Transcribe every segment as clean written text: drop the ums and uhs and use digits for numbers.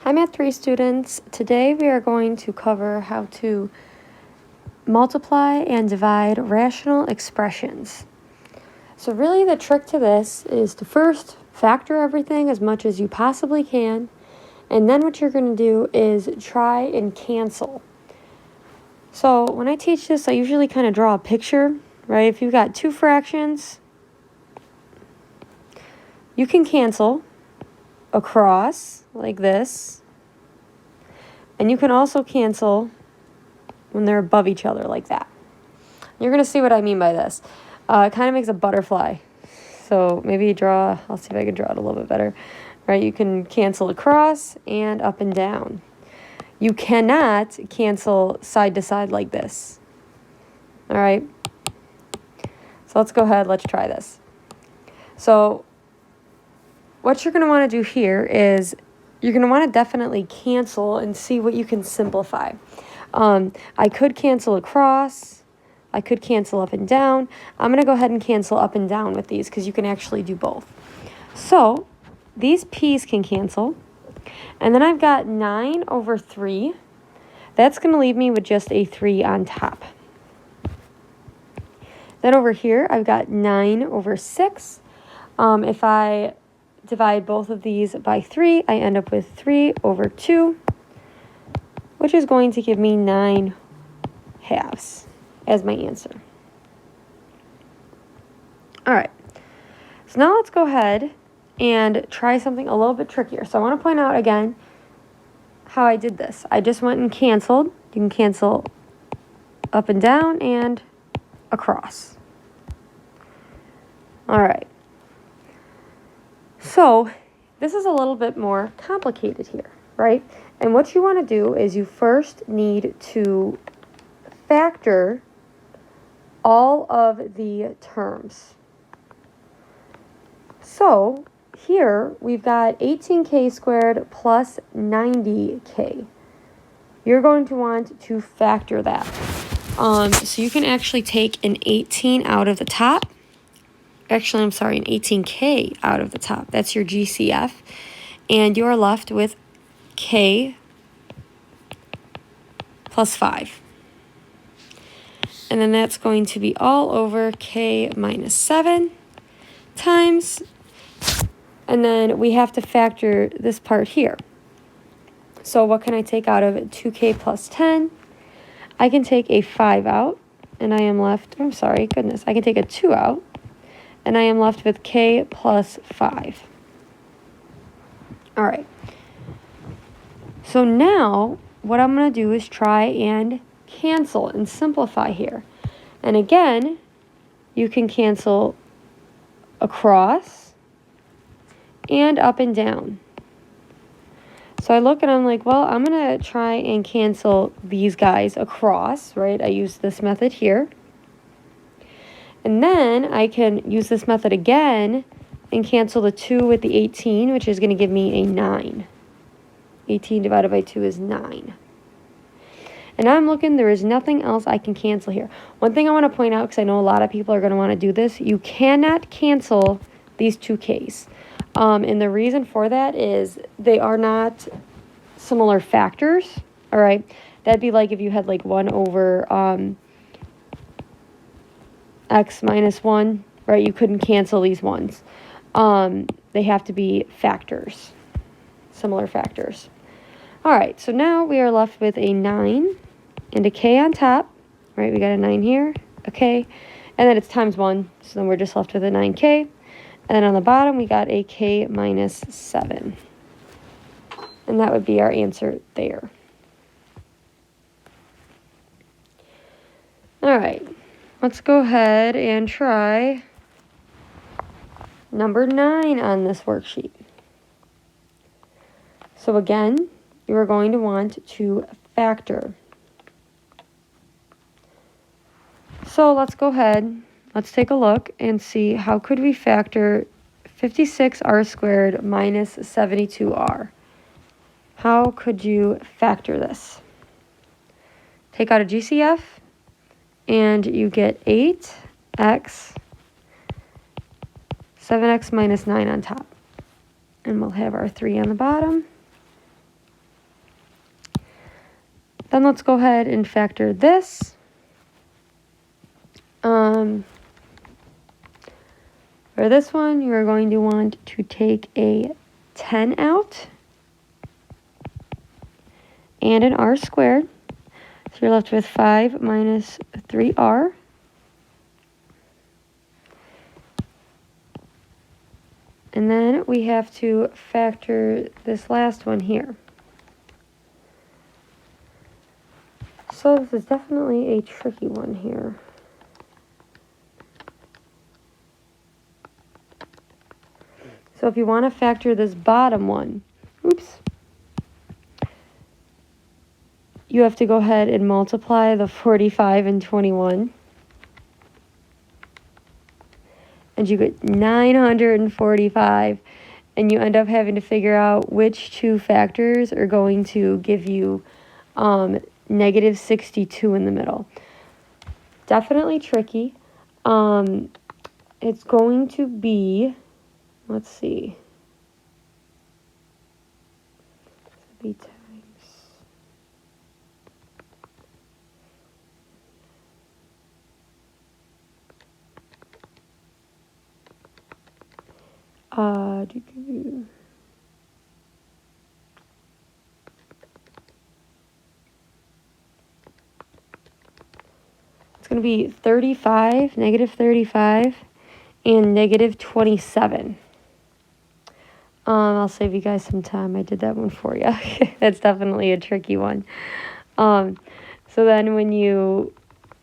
Hi Math 3 students. Today we are going to cover how to multiply and divide rational expressions. So really the trick to this is to first factor everything as much as you possibly can, and then what you're going to do is try and cancel. So when I teach this, I usually kind of draw a picture, right? If you've got two fractions, you can cancel across like this. And you can also cancel when they're above each other like that. You're going to see what I mean by this. It kind of makes a butterfly. So maybe draw, I'll see if I can draw it a little bit better. Right, you can cancel across and up and down. You cannot cancel side to side like this. All right. So let's go ahead, let's try this. So what you're going to want to do here is you're going to want to definitely cancel and see what you can simplify. I could cancel across. I could cancel up and down. I'm going to go ahead and cancel up and down with these because you can actually do both. So these p's can cancel. And then I've got 9 over 3. That's going to leave me with just a 3 on top. Then over here, I've got 9 over 6. If I divide both of these by 3, I end up with 3 over 2, which is going to give me 9 halves as my answer. All right, so now let's go ahead and try something a little bit trickier. So I want to point out again how I did this. I just went and canceled. You can cancel up and down and across. All right. So this is a little bit more complicated here, right? And what you want to do is you first need to factor all of the terms. So here we've got 18k squared plus 90k. You're going to want to factor that. So you can actually take an 18 out of the top. Actually, I'm sorry, an 18k out of the top. That's your GCF. And you're left with k plus 5. And then that's going to be all over k minus 7 times. And then we have to factor this part here. So what can I take out of it? 2k plus 10. I can take a 5 out. And I am left, I'm sorry, goodness. I can take a 2 out. And I am left with k plus 5. All right. So now what I'm going to do is try and cancel and simplify here. And again, you can cancel across and up and down. So I look and I'm like, well, I'm going to try and cancel these guys across, right? I use this method here. And then I can use this method again and cancel the 2 with the 18, which is going to give me a 9. 18 divided by 2 is 9. And now I'm looking, there is nothing else I can cancel here. One thing I want to point out, because I know a lot of people are going to want to do this, you cannot cancel these 2k's. And the reason for that is they are not similar factors, all right? That'd be like if you had like 1 over x minus 1, right? You couldn't cancel these ones. They have to be factors, similar factors. All right, so now we are left with a 9 and a k on top, right? We got a 9 here, a k, and then it's times 1, so then we're just left with a 9k. And then on the bottom, we got a k minus 7. And that would be our answer there. All right. Let's go ahead and try number 9 on this worksheet. So again, you are going to want to factor. So let's go ahead, let's take a look and see how could we factor 56r squared minus 72r. How could you factor this? Take out a GCF. And you get 8x, 7x minus 9 on top. And we'll have our 3 on the bottom. Then let's go ahead and factor this. For this one, you're going to want to take a 10 out and an r squared. So you're left with 5 minus 3r. And then we have to factor this last one here. So this is definitely a tricky one here. So if you want to factor this bottom one, you have to go ahead and multiply the 45 and 21. And you get 945. And you end up having to figure out which two factors are going to give you negative 62 in the middle. Definitely tricky. It's going to be, let's see. B times. It's going to be 35, negative 35, and negative 27. I'll save you guys some time. I did that one for you. That's definitely a tricky one. So then when you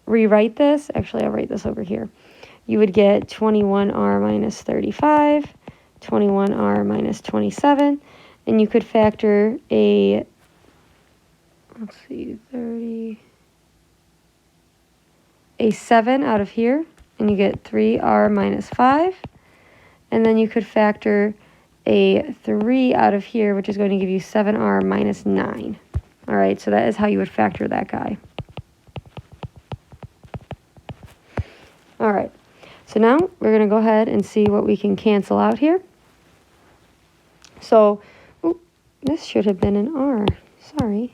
rewrite this, actually I'll write this over here. You would get 21r minus 35, 21r minus 27, and you could factor a, let's see, 30, a 7 out of here, and you get 3r minus 5, and then you could factor a 3 out of here, which is going to give you 7r minus 9. All right, so that is how you would factor that guy. All right, so now we're going to go ahead and see what we can cancel out here. So, this should have been an r. Sorry.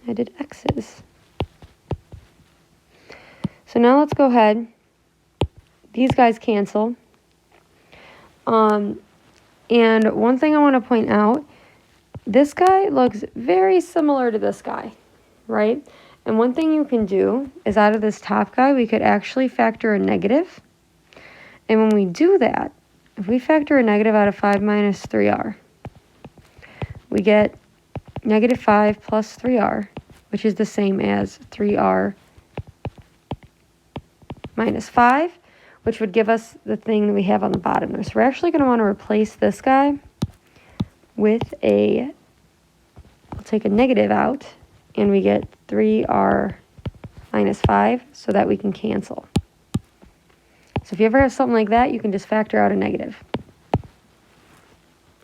I did x's. So now let's go ahead. These guys cancel. And one thing I want to point out, this guy looks very similar to this guy, right? And one thing you can do is out of this top guy, we could actually factor a negative. And when we do that, if we factor a negative out of 5 minus 3r, we get negative 5 plus 3r, which is the same as 3r minus 5, which would give us the thing that we have on the bottom there. So we're actually going to want to replace this guy with a, we'll take a negative out, and we get 3r minus 5 so that we can cancel. So if you ever have something like that, you can just factor out a negative.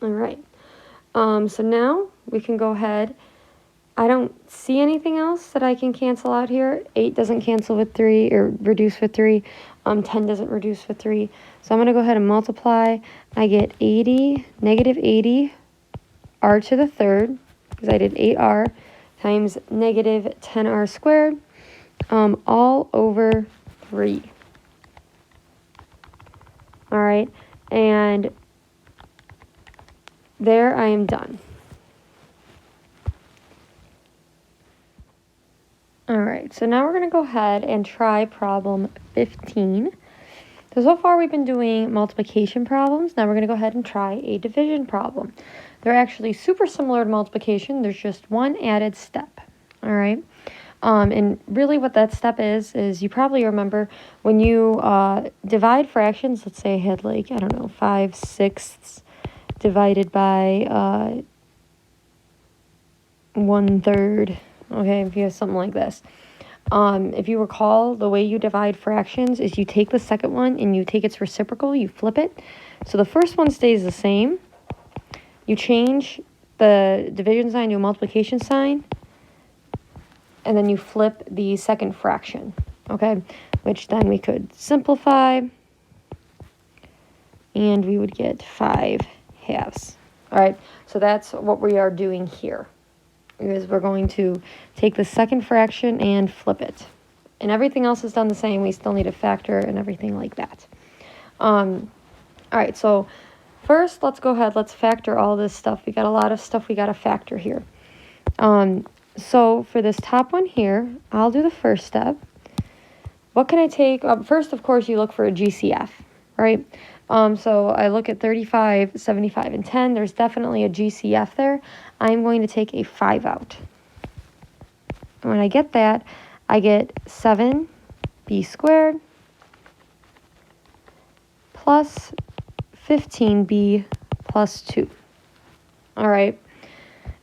All right. So now we can go ahead. I don't see anything else that I can cancel out here. 8 doesn't cancel with 3 or reduce with 3. 10 doesn't reduce with 3. So I'm going to go ahead and multiply. I get 80, negative 80 r to the third, because I did 8r, times negative 10r squared, all over 3. All right, and there I am done. All right, so now we're going to go ahead and try problem 15. So far we've been doing multiplication problems. Now we're going to go ahead and try a division problem. They're actually super similar to multiplication. There's just one added step. All right. And really what that step is you probably remember when you divide fractions, let's say I had like, I don't know, 5/6 divided by 1/3. Okay, if you have something like this. If you recall, the way you divide fractions is you take the second one and you take its reciprocal, you flip it. So the first one stays the same. You change the division sign to a multiplication sign, and then you flip the second fraction, okay? Which then we could simplify, and we would get 5/2. All right, so that's what we are doing here. is we're going to take the second fraction and flip it. And everything else is done the same. We still need a factor and everything like that. All right, so first, let's go ahead. Let's factor all this stuff. We got a lot of stuff we got to factor here. So for this top one here, I'll do the first step. What can I take? First, of course, you look for a GCF, right? So I look at 35, 75, and 10. There's definitely a GCF there. I'm going to take a 5 out. And when I get that, I get 7b squared plus 15b plus 2. All right.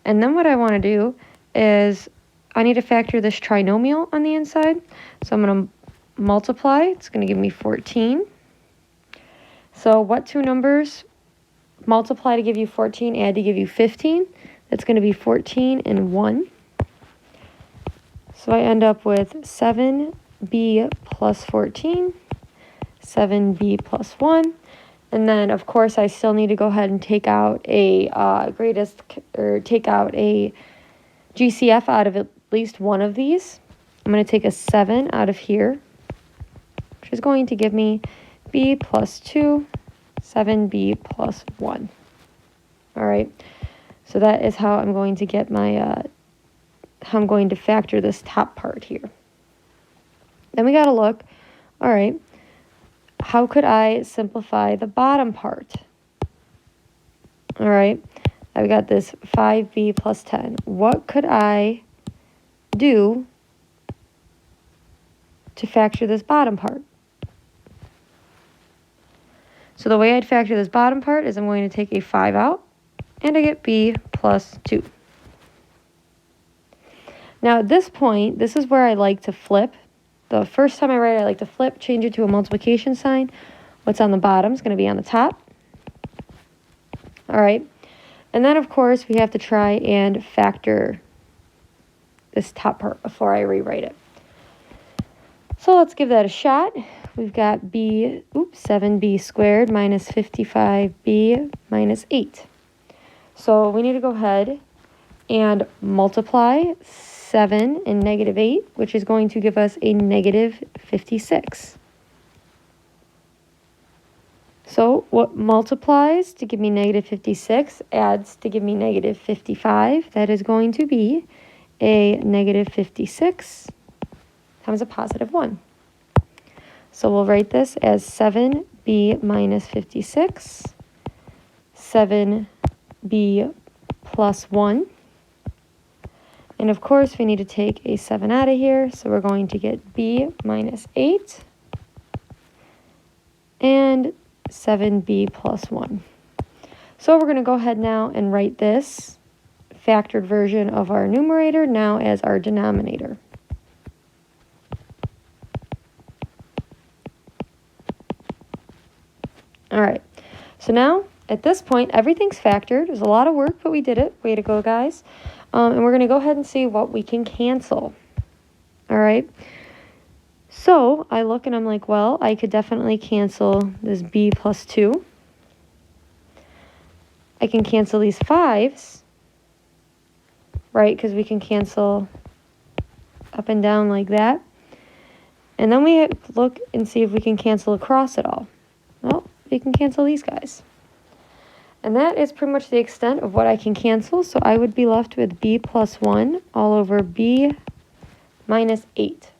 And then what I want to do is I need to factor this trinomial on the inside. So I'm going to multiply. It's going to give me 14. So what two numbers multiply to give you 14, add to give you 15? That's going to be 14 and 1. So I end up with 7b plus 14, 7b plus 1. And then, of course, I still need to go ahead and take out a take out a GCF out of at least one of these. I'm going to take a 7 out of here, which is going to give me b plus 2, 7b plus 1. All right, so that is how I'm going to get my, how I'm going to factor this top part here. Then we got to look, all right, how could I simplify the bottom part? All right, I've got this 5b plus 10. What could I do to factor this bottom part? So the way I'd factor this bottom part is I'm going to take a 5 out, and I get b plus 2. Now at this point, this is where I like to flip. The first time I write it, I like to flip, change it to a multiplication sign. What's on the bottom is going to be on the top. All right. And then, of course, we have to try and factor this top part before I rewrite it. So let's give that a shot. We've got 7b squared minus 55b minus 8. So we need to go ahead and multiply 7 and negative 8, which is going to give us a negative 56. So what multiplies to give me negative 56 adds to give me negative 55. That is going to be a negative 56 times a positive 1. So we'll write this as 7b minus 56, 7b plus 1. And of course, we need to take a 7 out of here, so we're going to get b minus 8 and 7b plus 1. So we're going to go ahead now and write this factored version of our numerator now as our denominator. All right, so now at this point, everything's factored. It was a lot of work, but we did it. Way to go, guys. And we're going to go ahead and see what we can cancel. All right. So I look and I'm like, well, I could definitely cancel this b plus 2. I can cancel these 5s, right? Because we can cancel up and down like that. And then we look and see if we can cancel across it all. Well, we can cancel these guys. And that is pretty much the extent of what I can cancel. So I would be left with b plus 1 all over b minus 8.